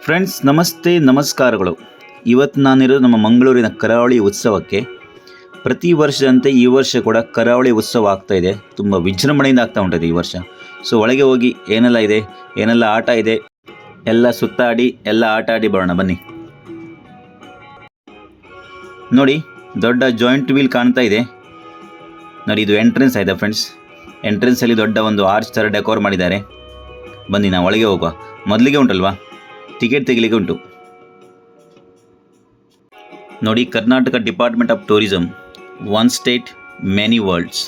Friends ನಮಸ್ತೆ ನಮಸ್ಕಾರಗಳು. ಇವತ್ತು ನಾನಿರೋದು ನಮ್ಮ ಮಂಗಳೂರಿನ ಕರಾವಳಿ ಉತ್ಸವಕ್ಕೆ. ಪ್ರತಿ ವರ್ಷದಂತೆ ಈ ವರ್ಷ ಕೂಡ ಕರಾವಳಿ ಉತ್ಸವ ಆಗ್ತಾಯಿದೆ. ತುಂಬ ವಿಜೃಂಭಣೆಯಿಂದ ಆಗ್ತಾ ಉಂಟಿದೆ ಈ ವರ್ಷ. ಸೊ ಒಳಗೆ ಹೋಗಿ ಏನೆಲ್ಲ ಇದೆ, ಏನೆಲ್ಲ ಆಟ ಇದೆ, ಎಲ್ಲ ಸುತ್ತಾಡಿ ಎಲ್ಲ ಆಟ ಆಡಿ ಬರೋಣ ಬನ್ನಿ. ನೋಡಿ, ದೊಡ್ಡ ಜಾಯಿಂಟ್ ವೀಲ್ ಕಾಣ್ತಾ ಇದೆ ನೋಡಿ. ಇದು ಎಂಟ್ರೆನ್ಸ್ ಆಯಿತಾ ಫ್ರೆಂಡ್ಸ್. ಎಂಟ್ರೆನ್ಸಲ್ಲಿ ದೊಡ್ಡ ಒಂದು ಆರ್ಚ್ ಥರ ಡೆಕೋರ್ ಮಾಡಿದ್ದಾರೆ. ಬನ್ನಿ ನಾವು ಒಳಗೆ ಹೋಗುವ. ಮೊದಲಿಗೆ ಉಂಟಲ್ವಾ ಟಿಕೆಟ್ ತೆಗಿಲಿಕ್ಕೆ ಉಂಟು ನೋಡಿ. Karnataka department of tourism, one state many world's.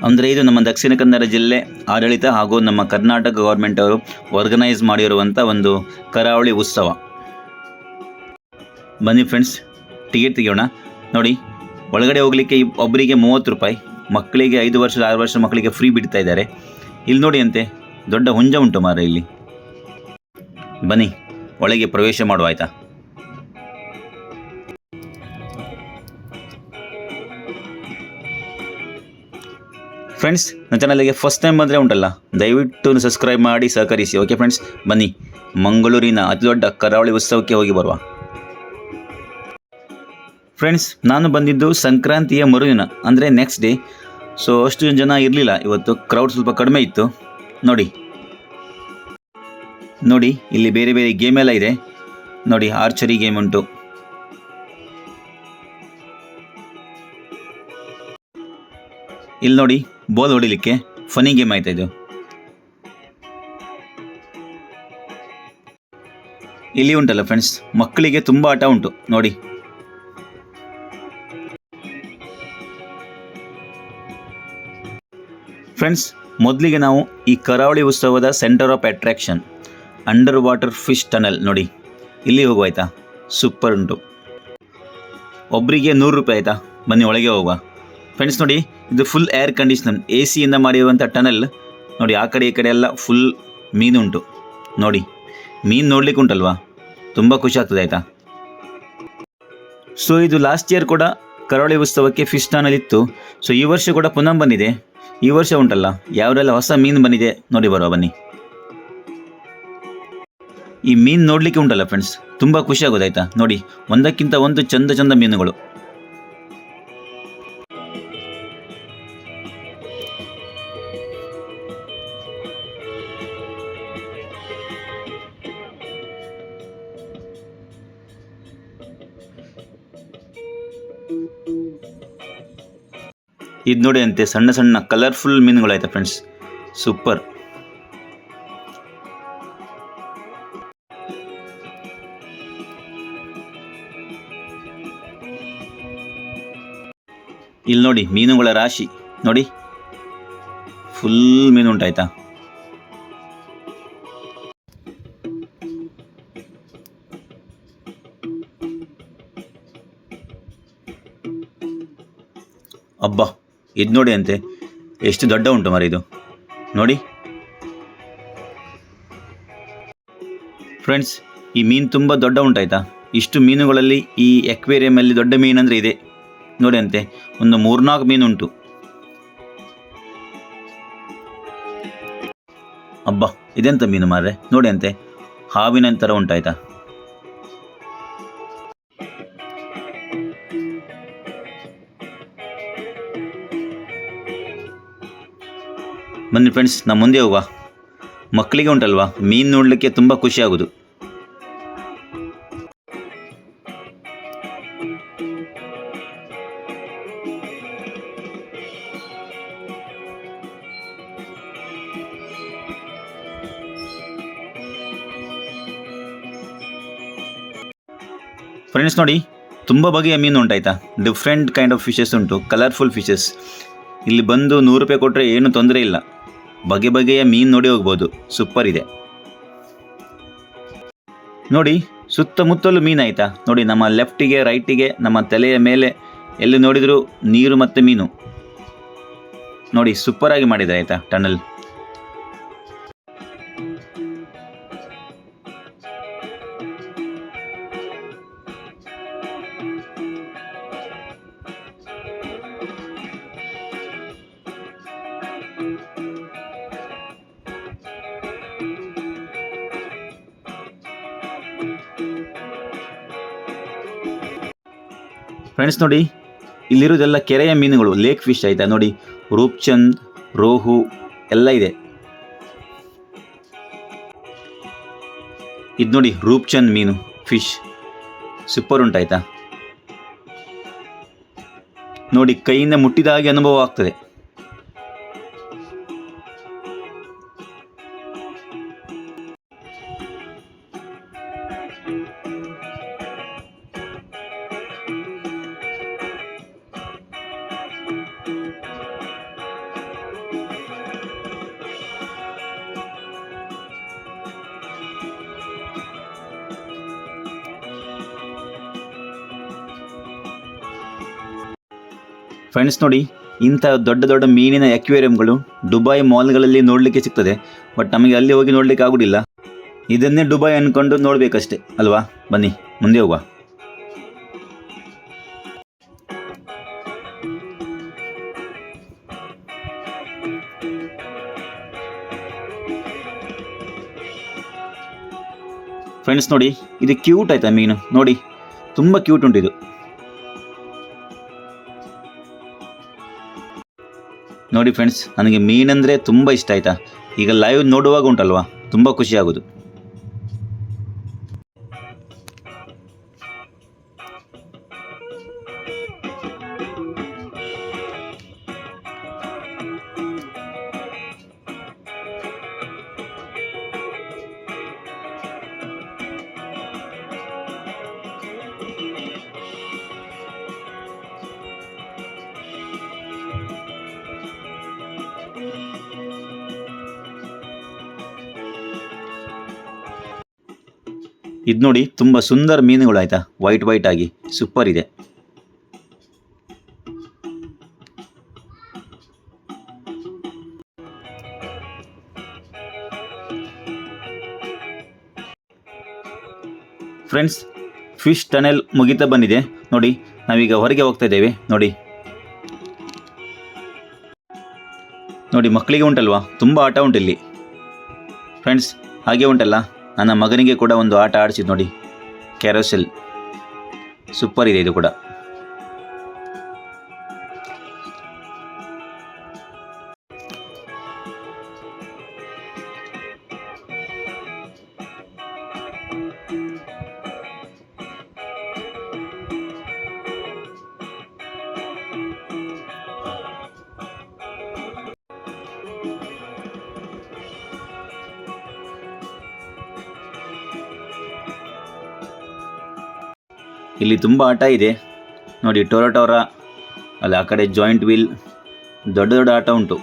ಅಂದರೆ ಇದು ನಮ್ಮ ದಕ್ಷಿಣ ಕನ್ನಡ ಜಿಲ್ಲೆ ಆಡಳಿತ ಹಾಗೂ ನಮ್ಮ ಕರ್ನಾಟಕ ಗೌರ್ಮೆಂಟ್ ಅವರು ಆರ್ಗನೈಸ್ ಮಾಡಿರುವಂಥ ಒಂದು ಕರಾವಳಿ ಉತ್ಸವ. ಬನ್ನಿ ಫ್ರೆಂಡ್ಸ್, ಟಿಕೆಟ್ ತೆಗಿಯೋಣ. ನೋಡಿ, ಒಳಗಡೆ ಹೋಗಲಿಕ್ಕೆ ಒಬ್ಬರಿಗೆ 30 ರೂಪಾಯಿ, ಮಕ್ಕಳಿಗೆ 5 ವರ್ಷ 6 ವರ್ಷ ಮಕ್ಕಳಿಗೆ ಫ್ರೀ ಬಿಡ್ತಾ ಇದ್ದಾರೆ. ಇಲ್ಲಿ ನೋಡಿ ಅಂತೆ ದೊಡ್ಡ ಹುಂಜ ಉಂಟು ಮಾರ ಇಲ್ಲಿ. ಬನ್ನಿ ಒಳಗೆ ಪ್ರವೇಶ ಮಾಡುವ ಆಯಿತಾ. ಫ್ರೆಂಡ್ಸ್, ನನ್ನ ಚಾನಲ್ಗೆ ಫಸ್ಟ್ ಟೈಮ್ ಬಂದರೆ ಉಂಟಲ್ಲ, ದಯವಿಟ್ಟು ಸಬ್ಸ್ಕ್ರೈಬ್ ಮಾಡಿ ಸಹಕರಿಸಿ. ಓಕೆ ಫ್ರೆಂಡ್ಸ್, ಬನ್ನಿ ಮಂಗಳೂರಿನ ಅತಿ ದೊಡ್ಡ ಕರಾವಳಿ ಉತ್ಸವಕ್ಕೆ ಹೋಗಿ ಬರುವ. ಫ್ರೆಂಡ್ಸ್, ನಾನು ಬಂದಿದ್ದು ಸಂಕ್ರಾಂತಿಯ ಮರುದಿನ, ಅಂದರೆ ನೆಕ್ಸ್ಟ್ ಡೇ. ಸೊ ಅಷ್ಟು ಜನ ಇರಲಿಲ್ಲ ಇವತ್ತು, ಕ್ರೌಡ್ ಸ್ವಲ್ಪ ಕಡಿಮೆ ಇತ್ತು. ನೋಡಿ ಇಲ್ಲಿ ಬೇರೆ ಬೇರೆ ಗೇಮ್ ಎಲ್ಲ ಇದೆ ನೋಡಿ. ಆರ್ಚರಿ ಗೇಮ್ ಉಂಟು, ಇಲ್ಲಿ ನೋಡಿ ಬಾಲ್ ಹೊಡಿಲಿಕ್ಕೆ ಫನಿ ಗೇಮ್ ಆಯ್ತಾ ಇದು. ಇಲ್ಲಿ ಉಂಟಲ್ಲ ಫ್ರೆಂಡ್ಸ್, ಮಕ್ಕಳಿಗೆ ತುಂಬ ಆಟ ಉಂಟು ನೋಡಿ. ಫ್ರೆಂಡ್ಸ್, ಮೊದಲಿಗೆ ನಾವು ಈ ಕರಾವಳಿ ಉತ್ಸವದ centre of attraction under water fish tunnel ನೋಡಿ, ಇಲ್ಲಿ ಹೋಗುವ ಆಯಿತಾ. ಸೂಪರ್ ಉಂಟು. ಒಬ್ಬರಿಗೆ 100 ರೂಪಾಯಿ ಆಯಿತಾ. ಬನ್ನಿ ಒಳಗೆ ಹೋಗುವ. ಫ್ರೆಂಡ್ಸ್ ನೋಡಿ, ಇದು ಫುಲ್ ಏರ್ ಕಂಡೀಷನರ್ AC ಇಂದ ಮಾಡಿರುವಂಥ ಟನಲ್ ನೋಡಿ. ಆ ಕಡೆ ಈ ಕಡೆ ಎಲ್ಲ ಫುಲ್ ಮೀನುಂಟು ನೋಡಿ. ಮೀನು ನೋಡ್ಲಿಕ್ಕೆ ಉಂಟಲ್ವಾ, ತುಂಬ ಖುಷಿ ಆಗ್ತದೆ ಆಯಿತಾ. ಸೊ ಇದು ಲಾಸ್ಟ್ ಇಯರ್ ಕೂಡ ಕರಾವಳಿ ಉತ್ಸವಕ್ಕೆ ಫಿಶ್ ಟನಲ್ ಇತ್ತು. ಸೊ ಈ ವರ್ಷ ಕೂಡ ಪುನಃ ಬಂದಿದೆ. ಈ ವರ್ಷ ಉಂಟಲ್ಲ ಯಾವರೆಲ್ಲ ಹೊಸ ಮೀನು ಬಂದಿದೆ ನೋಡಿ ಬರುವ ಬನ್ನಿ. ಈ ಮೀನು ನೋಡಲಿಕ್ಕೆ ಉಂಟಲ್ಲ ಫ್ರೆಂಡ್ಸ್, ತುಂಬ ಖುಷಿ ಆಗೋದಾಯ್ತಾ. ನೋಡಿ, ಒಂದಕ್ಕಿಂತ ಒಂದು ಚಂದ ಚಂದ ಮೀನುಗಳು. ಇದು ನೋಡಿ ಅಂತೆ ಸಣ್ಣ ಸಣ್ಣ ಕಲರ್ಫುಲ್ ಮೀನುಗಳು ಆಯ್ತಾ ಫ್ರೆಂಡ್ಸ್, ಸೂಪರ್. ಇಲ್ಲಿ ನೋಡಿ ಮೀನುಗಳ ರಾಶಿ ನೋಡಿ, ಫುಲ್ ಮೀನು ಉಂಟಾಯ್ತಾ. ಅಬ್ಬಾ, ಇದು ನೋಡಿ ಅಂತೆ ಎಷ್ಟು ದೊಡ್ಡ ಉಂಟು ಮರ ಇದು ನೋಡಿ. ಫ್ರೆಂಡ್ಸ್, ಈ ಮೀನು ತುಂಬ ದೊಡ್ಡ ಉಂಟಾಯ್ತಾ. ಇಷ್ಟು ಮೀನುಗಳಲ್ಲಿ ಈ ಎಕ್ವೇರಿಯಮಲ್ಲಿ ದೊಡ್ಡ ಮೀನಂದರೆ ಇದೆ ನೋಡಿ ಅಂತೆ. ಒಂದು 3-4 ಮೀನು ಉಂಟು. ಅಬ್ಬಾ, ಇದೆಂತ ಮೀನು ಮಾರ್ರೆ ನೋಡಿ ಅಂತೆ, ಹಾವಿನ ಥರ ಉಂಟಾಯ್ತಾ. ಬನ್ನಿ ಫ್ರೆಂಡ್ಸ್, ನಮ್ಮ ಮುಂದೆ ಹೋಗುವ. ಮಕ್ಕಳಿಗೆ ಉಂಟಲ್ವಾ ಮೀನು ನೋಡಲಿಕ್ಕೆ ತುಂಬ ಖುಷಿ ಆಗೋದು. ಫ್ರೆಂಡ್ಸ್ ನೋಡಿ, ತುಂಬ ಬಗೆಯ ಮೀನು ಉಂಟಾಯ್ತಾ. ಡಿಫ್ರೆಂಟ್ ಕೈಂಡ್ ಆಫ್ ಫಿಶಸ್ ಉಂಟು, ಕಲರ್ಫುಲ್ ಫಿಶಸ್. ಇಲ್ಲಿ ಬಂದು 100 ರೂಪಾಯಿ ಕೊಟ್ಟರೆ ಏನು ತೊಂದರೆ ಇಲ್ಲ. ಬಗೆ ಬಗೆಯ ಮೀನು ನೋಡಿ ಹೋಗ್ಬೋದು, ಸೂಪರ್ ಇದೆ ನೋಡಿ. ಸುತ್ತಮುತ್ತಲು ಮೀನು ಆಯಿತಾ ನೋಡಿ. ನಮ್ಮ ಲೆಫ್ಟಿಗೆ ರೈಟಿಗೆ ನಮ್ಮ ತಲೆಯ ಮೇಲೆ ಎಲ್ಲಿ ನೋಡಿದರೂ ನೀರು ಮತ್ತು ಮೀನು ನೋಡಿ. ಸೂಪರಾಗಿ ಮಾಡಿದೆ ಆಯಿತಾ ಟನಲ್. ಫ್ರೆಂಡ್ಸ್ ನೋಡಿ, ಇಲ್ಲಿರೋದೆಲ್ಲ ಕೆರೆಯ ಮೀನುಗಳು, ಲೇಕ್ ಫಿಶ್ ಆಯಿತಾ. ನೋಡಿ, ರೂಪ್ಚಂದ್, ರೋಹು ಎಲ್ಲ ಇದೆ. ಇದು ನೋಡಿ ರೂಪ್ಚಂದ್ ಮೀನು ಫಿಶ್, ಸೂಪರ್ ಉಂಟಾಯ್ತಾ. ನೋಡಿ, ಕೈಯಿಂದ ಮುಟ್ಟಿದ ಹಾಗೆ ಅನುಭವ ಆಗ್ತದೆ. ಫ್ರೆಂಡ್ಸ್ ನೋಡಿ, ಇಂಥ ದೊಡ್ಡ ದೊಡ್ಡ ಮೀನಿನ ಅಕ್ವೇರಿಯಂಗಳು ದುಬೈ ಮಾಲ್ಗಳಲ್ಲಿ ನೋಡಲಿಕ್ಕೆ ಸಿಗ್ತದೆ. ಬಟ್ ನಮಗೆ ಅಲ್ಲಿ ಹೋಗಿ ನೋಡಲಿಕ್ಕೆ ಆಗೋದಿಲ್ಲ. ಇದನ್ನೇ ದುಬೈ ಅಂದ್ಕೊಂಡು ನೋಡಬೇಕಷ್ಟೆ ಅಲ್ವಾ. ಬನ್ನಿ ಮುಂದೆ ಹೋಗುವ. ಫ್ರೆಂಡ್ಸ್ ನೋಡಿ, ಇದು ಕ್ಯೂಟ್ ಆಯ್ತಾ ಮೀನು. ನೋಡಿ, ತುಂಬ ಕ್ಯೂಟ್ ಉಂಟು ಇದು. ನೋಡಿ ಫ್ರೆಂಡ್ಸ್, ನನಗೆ ಮೀನಂದರೆ ತುಂಬ ಇಷ್ಟ ಆಯಿತಾ. ಈಗ ಲೈವ್ ನೋಡುವಾಗ ಉಂಟಲ್ವಾ, ತುಂಬ ಖುಷಿ ಆಗೋದು. ಇದು ನೋಡಿ, ತುಂಬ ಸುಂದರ ಮೀನುಗಳು ಆಯಿತಾ, ವೈಟ್ ವೈಟ್ ಆಗಿ ಸೂಪರ್ ಇದೆ. ಫ್ರೆಂಡ್ಸ್, ಫಿಶ್ ಟನೆಲ್ ಮುಗಿತಾ ಬಂದಿದೆ. ನೋಡಿ, ನಾವೀಗ ಹೊರಗೆ ಹೋಗ್ತಾ ಇದ್ದೇವೆ. ನೋಡಿ ನೋಡಿ, ಮಕ್ಕಳಿಗೆ ಉಂಟಲ್ವಾ, ತುಂಬ ಆಟ ಉಂಟು ಇಲ್ಲಿ. ಫ್ರೆಂಡ್ಸ್, ಹಾಗೆ ಉಂಟಲ್ಲ, ನನ್ನ ಮಗನಿಗೆ ಕೂಡ ಒಂದು ಆಟ ಆಡಿಸಿದ್ದು ನೋಡಿ, ಕ್ಯಾರೋಸೆಲ್. ಸೂಪರ್ ಇದೆ ಇದು ಕೂಡ. ಇಲ್ಲಿ ತುಂಬ ಆಟ ಇದೆ ನೋಡಿ, ಟೊರಟೋರ, ಅಲ್ಲಿ ಆ ಕಡೆ ಜಾಯಿಂಟ್ ವೀಲ್, ದೊಡ್ಡ ದೊಡ್ಡ ಆಟ ಉಂಟು.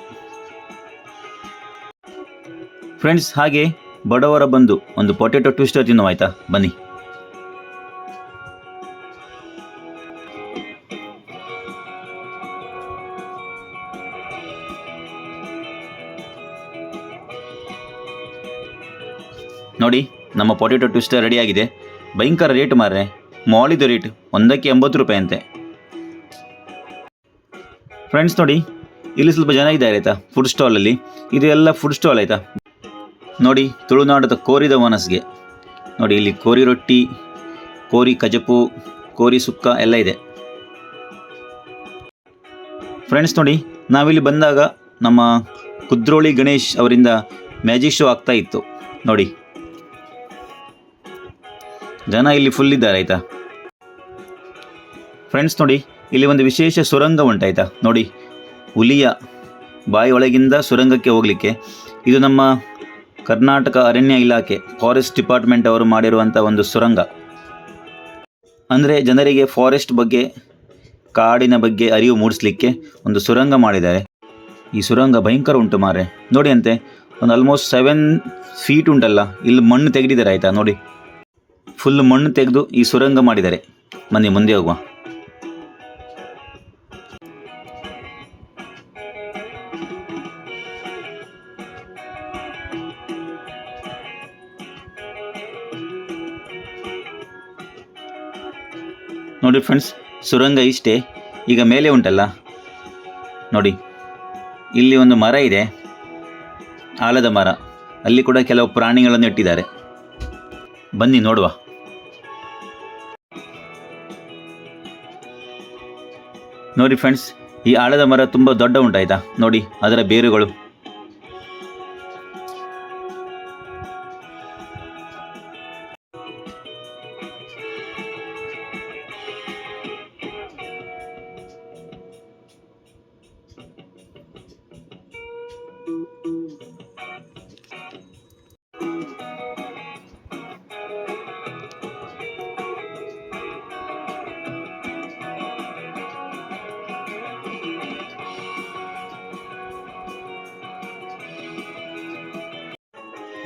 ಫ್ರೆಂಡ್ಸ್, ಹಾಗೆ ಬಡವರ ಬಂದು ಒಂದು ಪೊಟೆಟೊ ಟ್ವಿಸ್ಟರ್ ತಿನ್ನುವ ಆಯಿತಾ, ಬನ್ನಿ. ನೋಡಿ, ನಮ್ಮ ಪೊಟೆಟೊ ಟ್ವಿಸ್ಟರ್ ರೆಡಿಯಾಗಿದೆ. ಭಯಂಕರ ರೇಟ್ ಮಾರ್ರೆ, ಮಾಲಿದು ರೇಟ್ ಒಂದಕ್ಕೆ 80 ರೂಪಾಯಿ ಅಂತೆ. ಫ್ರೆಂಡ್ಸ್ ನೋಡಿ, ಇಲ್ಲಿ ಸ್ವಲ್ಪ ಜನ ಇದ್ದಾರೆ ಆಯಿತಾ, ಫುಡ್ ಸ್ಟಾಲಲ್ಲಿ. ಇದು ಎಲ್ಲ ಫುಡ್ ಸ್ಟಾಲ್ ಆಯಿತಾ. ನೋಡಿ, ತುಳುನಾಡದ ಕೋರಿದ ಮನಸ್ಸಿಗೆ ನೋಡಿ, ಇಲ್ಲಿ ಕೋರಿ ರೊಟ್ಟಿ, ಕೋರಿ ಕಜಪು, ಕೋರಿ ಸುಕ್ಕ ಎಲ್ಲ ಇದೆ. ಫ್ರೆಂಡ್ಸ್ ನೋಡಿ, ನಾವಿಲ್ಲಿ ಬಂದಾಗ ನಮ್ಮ ಕುದ್ರೋಳಿ ಗಣೇಶ್ ಅವರಿಂದ ಮ್ಯಾಜಿಕ್ ಶೋ ಆಗ್ತಾ ಇತ್ತು ನೋಡಿ. ಜನ ಇಲ್ಲಿ ಫುಲ್ ಇದ್ದಾರೆ ಆಯಿತಾ. ಫ್ರೆಂಡ್ಸ್ ನೋಡಿ, ಇಲ್ಲಿ ಒಂದು ವಿಶೇಷ ಸುರಂಗ ಉಂಟಾಯ್ತಾ. ನೋಡಿ, ಹುಲಿಯ ಬಾಯಿಯೊಳಗಿಂದ ಸುರಂಗಕ್ಕೆ ಹೋಗಲಿಕ್ಕೆ. ಇದು ನಮ್ಮ ಕರ್ನಾಟಕ ಅರಣ್ಯ ಇಲಾಖೆ, ಫಾರೆಸ್ಟ್ ಡಿಪಾರ್ಟ್ಮೆಂಟ್ ಅವರು ಮಾಡಿರುವಂಥ ಒಂದು ಸುರಂಗ. ಅಂದರೆ ಜನರಿಗೆ ಫಾರೆಸ್ಟ್ ಬಗ್ಗೆ, ಕಾಡಿನ ಬಗ್ಗೆ ಅರಿವು ಮೂಡಿಸಲಿಕ್ಕೆ ಒಂದು ಸುರಂಗ ಮಾಡಿದ್ದಾರೆ. ಈ ಸುರಂಗ ಭಯಂಕರ ಉಂಟು ಮಾರೆ. ನೋಡಿ ಅಂತೆ, ಒಂದು ಆಲ್ಮೋಸ್ಟ್ 7 ಫೀಟ್ ಉಂಟಲ್ಲ. ಇಲ್ಲಿ ಮಣ್ಣು ತೆಗೆದಿದ್ದಾರೆ ಆಯಿತಾ. ನೋಡಿ, ಫುಲ್ ಮಣ್ಣು ತೆಗೆದು ಈ ಸುರಂಗ ಮಾಡಿದ್ದಾರೆ. ಬನ್ನಿ ಮುಂದೆ ಹೋಗುವ. ನೋಡಿ ಫ್ರೆಂಡ್ಸ್, ಸುರಂಗ ಇಷ್ಟೇ. ಈಗ ಮೇಲೆ ಉಂಟಲ್ಲ ನೋಡಿ, ಇಲ್ಲಿ ಒಂದು ಮರ ಇದೆ, ಆಲದ ಮರ. ಅಲ್ಲಿ ಕೂಡ ಕೆಲವು ಪ್ರಾಣಿಗಳನ್ನು ಇಟ್ಟಿದ್ದಾರೆ. ಬನ್ನಿ ನೋಡುವ. ನೋಡಿ ಫ್ರೆಂಡ್ಸ್, ಈ ಆಲದ ಮರ ತುಂಬ ದೊಡ್ಡ ಉಂಟಾಯ್ತಾ, ನೋಡಿ ಅದರ ಬೇರುಗಳು.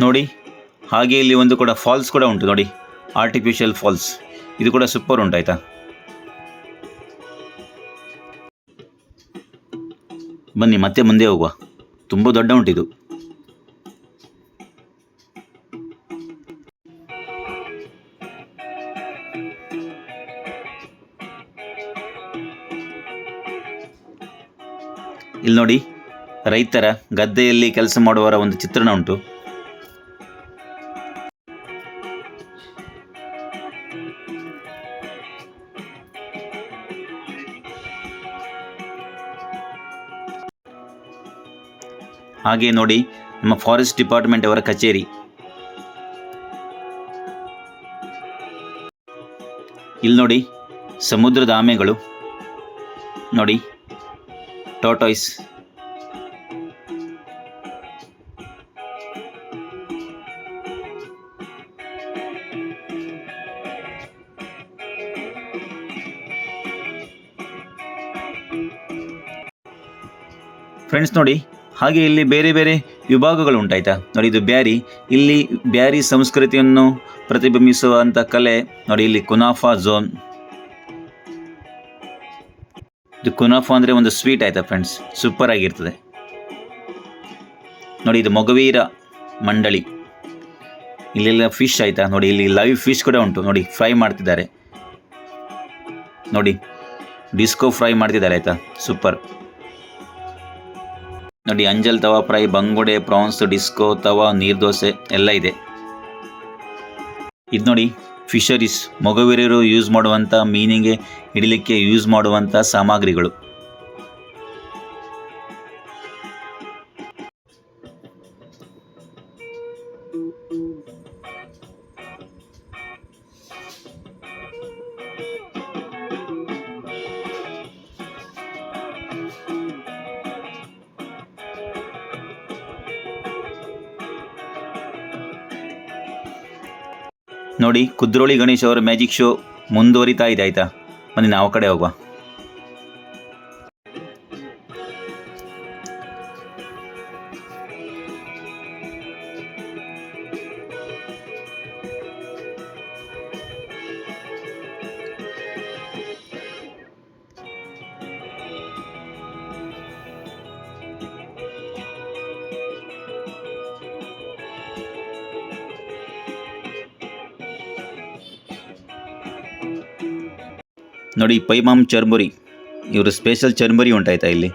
ನೋಡಿ, ಹಾಗೆ ಇಲ್ಲಿ ಒಂದು ಕೂಡ ಫಾಲ್ಸ್ ಕೂಡ ಉಂಟು ನೋಡಿ, ಆರ್ಟಿಫಿಷಿಯಲ್ ಫಾಲ್ಸ್. ಇದು ಕೂಡ ಸೂಪರ್ ಉಂಟಾಯ್ತಾ. ಬನ್ನಿ ಮತ್ತೆ ಮುಂದೆ ಹೋಗುವ, ತುಂಬ ದೊಡ್ಡ ಉಂಟಿದು. ಇಲ್ಲಿ ನೋಡಿ, ರೈತರ ಗದ್ದೆಯಲ್ಲಿ ಕೆಲಸ ಮಾಡುವವರ ಒಂದು ಚಿತ್ರಣ ಉಂಟು. ಹಾಗೆ ನೋಡಿ, ನಮ್ಮ ಫಾರೆಸ್ಟ್ ಡಿಪಾರ್ಟ್ಮೆಂಟ್ ಅವರ ಕಚೇರಿ. ಇಲ್ಲಿ ನೋಡಿ, ಸಮುದ್ರದ ಆಮೆಗಳು ನೋಡಿ, ಟಾರ್ಟಾಯ್ಸ್. ಫ್ರೆಂಡ್ಸ್ ನೋಡಿ, ಹಾಗೆ ಇಲ್ಲಿ ಬೇರೆ ಬೇರೆ ವಿಭಾಗಗಳು ಉಂಟಾಯ್ತಾ. ನೋಡಿ, ಇದು ಬ್ಯಾರಿ. ಇಲ್ಲಿ ಬ್ಯಾರಿ ಸಂಸ್ಕೃತಿಯನ್ನು ಪ್ರತಿಬಿಂಬಿಸುವಂಥ ಕಲೆ ನೋಡಿ. ಇಲ್ಲಿ ಕುನಾಫಾ ಝೋನ್. ಇದು ಕುನಾಫಾ ಅಂದರೆ ಒಂದು ಸ್ವೀಟ್ ಆಯ್ತಾ ಫ್ರೆಂಡ್ಸ್, ಸೂಪರ್ ಆಗಿರ್ತದೆ ನೋಡಿ. ಇದು ಮೊಗವೀರ ಮಂಡಳಿ. ಇಲ್ಲೆಲ್ಲ ಫಿಶ್ ಆಯ್ತಾ ನೋಡಿ. ಇಲ್ಲಿ ಲೈವ್ ಫಿಶ್ ಕೂಡ ಉಂಟು ನೋಡಿ, ಫ್ರೈ ಮಾಡ್ತಿದ್ದಾರೆ ನೋಡಿ, ಡಿಸ್ಕೋ ಫ್ರೈ ಮಾಡ್ತಿದ್ದಾರೆ ಆಯ್ತಾ, ಸೂಪರ್ ನೋಡಿ. ಅಂಜಲ್ ತವಾ ಫ್ರೈ, ಬಂಗುಡೆ, ಪ್ರಾನ್ಸ್, ಡಿಸ್ಕೋ, ತವಾ, ನೀರ್ದೋಸೆ ಎಲ್ಲ ಇದೆ. ಇದು ನೋಡಿ, ಫಿಶರೀಸ್. ಮೊಗವೀರರು ಯೂಸ್ ಮಾಡುವಂಥ ಮೀನಿಗೆ ಹಿಡಿಲಿಕ್ಕೆ ಯೂಸ್ ಮಾಡುವಂಥ ಸಾಮಗ್ರಿಗಳು. ನೋಡಿ, ಕುದ್ರೋಳಿ ಗಣೇಶ್ ಅವರ ಮ್ಯಾಜಿಕ್ ಶೋ ಮುಂದುವರಿತಾ ಇದೆ ಆಯ್ತಾ. ಬನ್ನಿ ನಾವು ಕಡೆ ಹೋಗುವ. ನೋಡಿ, ಪೈಮಾಮ್ ಚರ್ಮುರಿ, ಇವರು ಸ್ಪೆಷಲ್ ಚರ್ಮುರಿ ಉಂಟಾಯ್ತಾ ಇಲ್ಲಿ.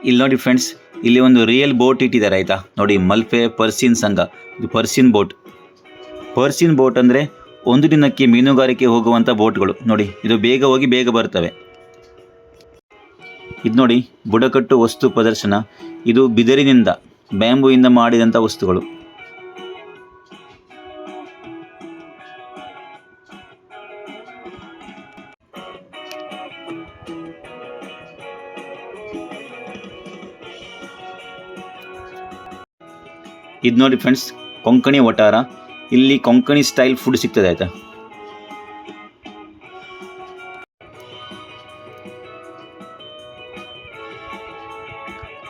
ಇಲ್ಲಿ ನೋಡಿ ಫ್ರೆಂಡ್ಸ್, ಇಲ್ಲಿ ಒಂದು ರಿಯಲ್ ಬೋಟ್ ಇಟ್ಟಿದ್ದಾರೆ ಆಯಿತಾ. ನೋಡಿ, ಮಲ್ಪೆ ಪರ್ಸಿನ್ ಸಂಘ. ಇದು ಪರ್ಸಿನ್ ಬೋಟ್. ಪರ್ಸಿನ್ ಬೋಟ್ ಅಂದರೆ ಒಂದು ದಿನಕ್ಕೆ ಮೀನುಗಾರಿಕೆ ಹೋಗುವಂಥ ಬೋಟ್ಗಳು ನೋಡಿ. ಇದು ಬೇಗ ಹೋಗಿ ಬೇಗ ಬರ್ತವೆ. ಇದು ನೋಡಿ, ಬುಡಕಟ್ಟು ವಸ್ತು ಪ್ರದರ್ಶನ. ಇದು ಬಿದಿರಿನಿಂದ, ಬ್ಯಾಂಬೂಯಿಂದ ಮಾಡಿದಂಥ ವಸ್ತುಗಳು. ಇದು ನೋಡಿ ಫ್ರೆಂಡ್ಸ್, ಕೊಂಕಣಿ ವಟಾರ. ಇಲ್ಲಿ ಕೊಂಕಣಿ ಸ್ಟೈಲ್ ಫುಡ್ ಸಿಗ್ತದೆ ಆಯಿತಾ.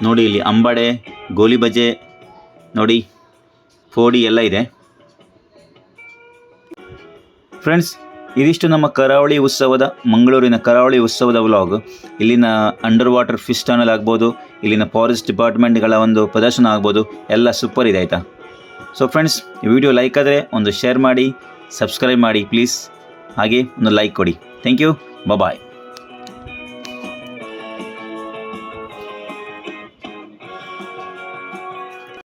ನೋಡಿ, ಇಲ್ಲಿ ಅಂಬಡೆ, ಗೋಲಿ ಬಜೆ ನೋಡಿ, ಫೋಡಿ ಎಲ್ಲ ಇದೆ ಫ್ರೆಂಡ್ಸ್. ಇದಿಷ್ಟು ನಮ್ಮ ಕರಾವಳಿ ಉತ್ಸವದ, ಮಂಗಳೂರಿನ ಕರಾವಳಿ ಉತ್ಸವದ ವ್ಲಾಗ್. ಇಲ್ಲಿನ ಅಂಡರ್ ವಾಟರ್ ಫಿಶ್ ಟನಲ್ ಆಗ್ಬೋದು, ಇಲ್ಲಿನ ಫಾರೆಸ್ಟ್ ಡಿಪಾರ್ಟ್ಮೆಂಟ್ಗಳ ಒಂದು ಪ್ರದರ್ಶನ ಆಗ್ಬೋದು, ಎಲ್ಲ ಸೂಪರ್ ಇದೆ ಆಯಿತಾ. ಸೊ ಫ್ರೆಂಡ್ಸ್, ಈ ವಿಡಿಯೋ ಲೈಕ್ ಆದರೆ ಒಂದು ಶೇರ್ ಮಾಡಿ, ಸಬ್ಸ್ಕ್ರೈಬ್ ಮಾಡಿ ಪ್ಲೀಸ್. ಹಾಗೆ ಒಂದು ಲೈಕ್ ಕೊಡಿ. Thank you, bye.